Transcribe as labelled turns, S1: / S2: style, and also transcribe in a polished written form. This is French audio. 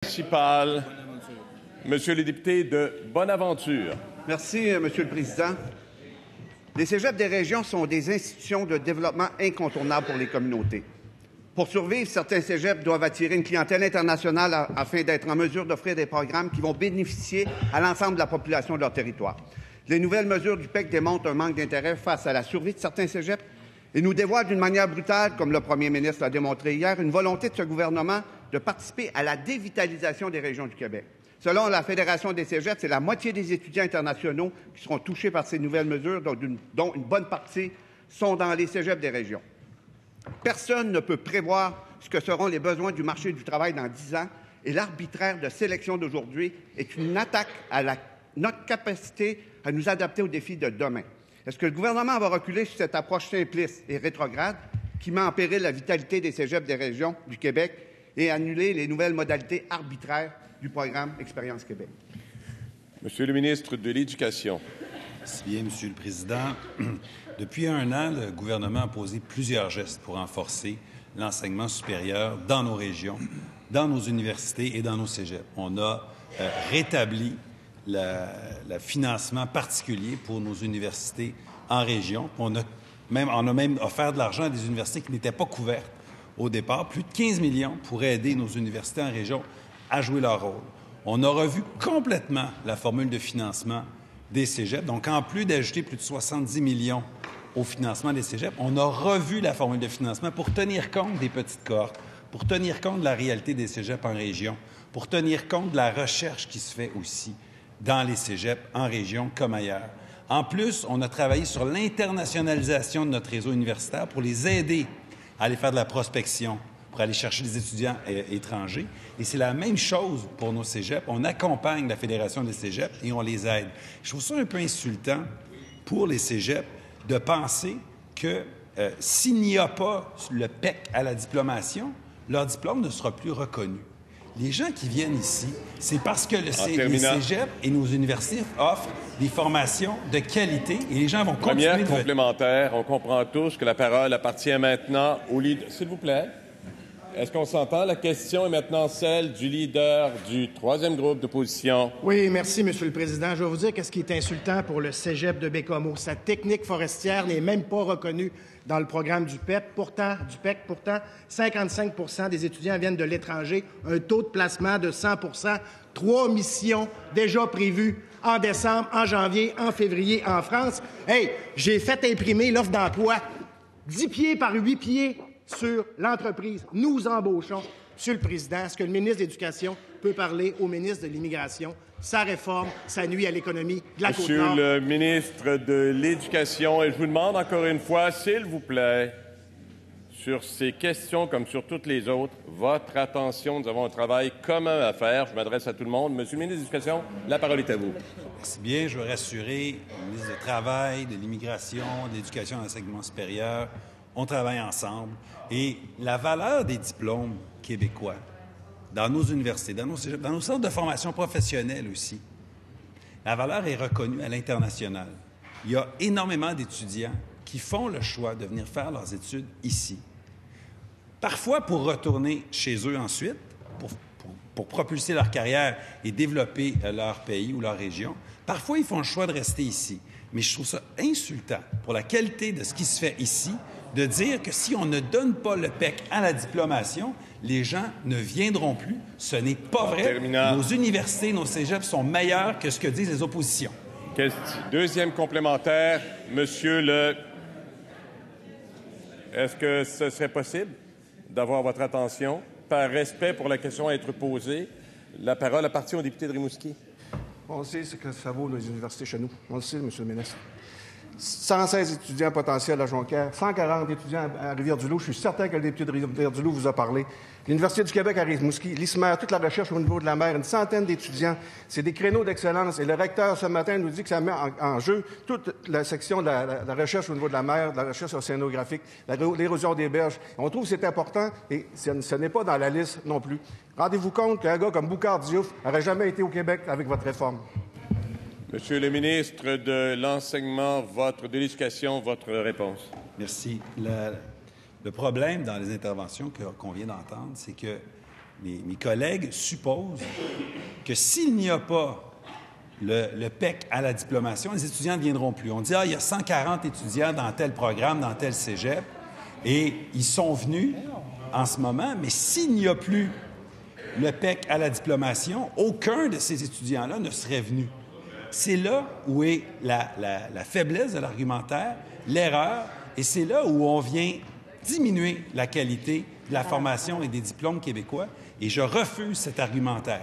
S1: Municipal, Monsieur le député de Bonaventure.
S2: Merci, Monsieur le Président. Les cégeps des régions sont des institutions de développement incontournables pour les communautés. Pour survivre, certains cégeps doivent attirer une clientèle internationale afin d'être en mesure d'offrir des programmes qui vont bénéficier à l'ensemble de la population de leur territoire. Les nouvelles mesures du PEC démontrent un manque d'intérêt face à la survie de certains cégeps et nous dévoilent d'une manière brutale, comme le premier ministre l'a démontré hier, une volonté de ce gouvernement de participer à la dévitalisation des régions du Québec. Selon la Fédération des cégeps, c'est la moitié des étudiants internationaux qui seront touchés par ces nouvelles mesures, dont une bonne partie sont dans les cégeps des régions. Personne ne peut prévoir ce que seront les besoins du marché du travail dans 10 ans et l'arbitraire de sélection d'aujourd'hui est une attaque à notre capacité à nous adapter aux défis de demain. Est-ce que le gouvernement va reculer sur cette approche simpliste et rétrograde qui met en péril la vitalité des cégeps des régions du Québec et annuler les nouvelles modalités arbitraires du programme Expérience Québec?
S1: Monsieur le ministre de l'Éducation.
S3: Merci bien, Monsieur le Président. Depuis un an, le gouvernement a posé plusieurs gestes pour renforcer l'enseignement supérieur dans nos régions, dans nos universités et dans nos cégeps. On a rétabli le financement particulier pour nos universités en région. On a même offert de l'argent à des universités qui n'étaient pas couvertes au départ. Plus de 15 millions pour aider nos universités en région à jouer leur rôle. On a revu complètement la formule de financement des cégeps. Donc, en plus d'ajouter plus de 70 millions au financement des cégeps, on a revu la formule de financement pour tenir compte des petites cohortes, pour tenir compte de la réalité des cégeps en région, pour tenir compte de la recherche qui se fait aussi dans les cégeps en région comme ailleurs. En plus, on a travaillé sur l'internationalisation de notre réseau universitaire pour les aider à aller faire de la prospection, pour aller chercher des étudiants étrangers. Et c'est la même chose pour nos cégeps. On accompagne la Fédération des cégeps et on les aide. Je trouve ça un peu insultant pour les cégeps de penser que s'il n'y a pas le PEC à la diplomation, leur diplôme ne sera plus reconnu. Les gens qui viennent ici, c'est parce que les cégeps et nos universités offrent des formations de qualité et les gens vont continuer
S1: Première complémentaire, on comprend tous que la parole appartient maintenant au leader. S'il vous plaît. Est-ce qu'on s'entend? La question est maintenant celle du leader du troisième groupe d'opposition.
S4: Oui, merci, Monsieur le Président. Je vais vous dire qu'est-ce qui est insultant pour le cégep de Bécomo. Sa technique forestière n'est même pas reconnue dans le programme du PEC. Pourtant, 55 des étudiants viennent de l'étranger, un taux de placement de 100 3 missions déjà prévues en décembre, en janvier, en février en France. Hey, j'ai fait imprimer l'offre d'emploi 10 pieds par 8 pieds sur l'entreprise. Nous embauchons. Monsieur le Président, est-ce que le ministre de l'Éducation peut parler au ministre de l'Immigration? Sa réforme, ça nuit à l'économie de la Côte-Nord.
S1: Monsieur le ministre de l'Éducation, et je vous demande encore une fois, s'il vous plaît, sur ces questions comme sur toutes les autres, votre attention. Nous avons un travail commun à faire. Je m'adresse à tout le monde. Monsieur le ministre de l'Éducation, la parole est à vous.
S3: Merci bien. Je veux rassurer le ministre du Travail, de l'Immigration, de l'Éducation et de l'Enseignement supérieur. On travaille ensemble. Et la valeur des diplômes québécois dans nos universités, dans nos centres de formation professionnelle aussi, la valeur est reconnue à l'international. Il y a énormément d'étudiants qui font le choix de venir faire leurs études ici. Parfois pour retourner chez eux ensuite, pour propulser leur carrière et développer leur pays ou leur région. Parfois, ils font le choix de rester ici. Mais je trouve ça insultant pour la qualité de ce qui se fait ici, de dire que si on ne donne pas le PEC à la diplomation, les gens ne viendront plus. Ce n'est pas vrai.
S1: Terminant.
S3: Nos universités, nos cégeps sont meilleurs que ce que disent les oppositions.
S1: Deuxième complémentaire, monsieur le... Est-ce que ce serait possible d'avoir votre attention? Par respect pour la question à être posée, la parole appartient au député de Rimouski.
S5: On sait ce que ça vaut, les universités chez nous. On le sait, Monsieur le ministre. 116 étudiants potentiels à Jonquière, 140 étudiants à Rivière-du-Loup. Je suis certain que le député de Rivière-du-Loup vous a parlé. L'Université du Québec à Rimouski, l'ISMER, toute la recherche au niveau de la mer, une centaine d'étudiants. C'est des créneaux d'excellence. Et le recteur, ce matin, nous dit que ça met en jeu toute la section de la recherche au niveau de la mer, de la recherche océanographique, l'érosion des berges. On trouve que c'est important et ce n'est pas dans la liste non plus. Rendez-vous compte qu'un gars comme Boucard Diouf n'aurait jamais été au Québec avec votre réforme.
S1: Monsieur le ministre de l'Enseignement, de l'Éducation, votre réponse.
S3: Merci. Le problème dans les interventions qu'on vient d'entendre, c'est que mes collègues supposent que s'il n'y a pas le PEC à la diplomation, les étudiants ne viendront plus. On dit, il y a 140 étudiants dans tel programme, dans tel cégep, et ils sont venus en ce moment, mais s'il n'y a plus le PEC à la diplomation, aucun de ces étudiants-là ne serait venu. C'est là où est la faiblesse de l'argumentaire, l'erreur, et c'est là où on vient diminuer la qualité de la formation et des diplômes québécois, et je refuse cet argumentaire.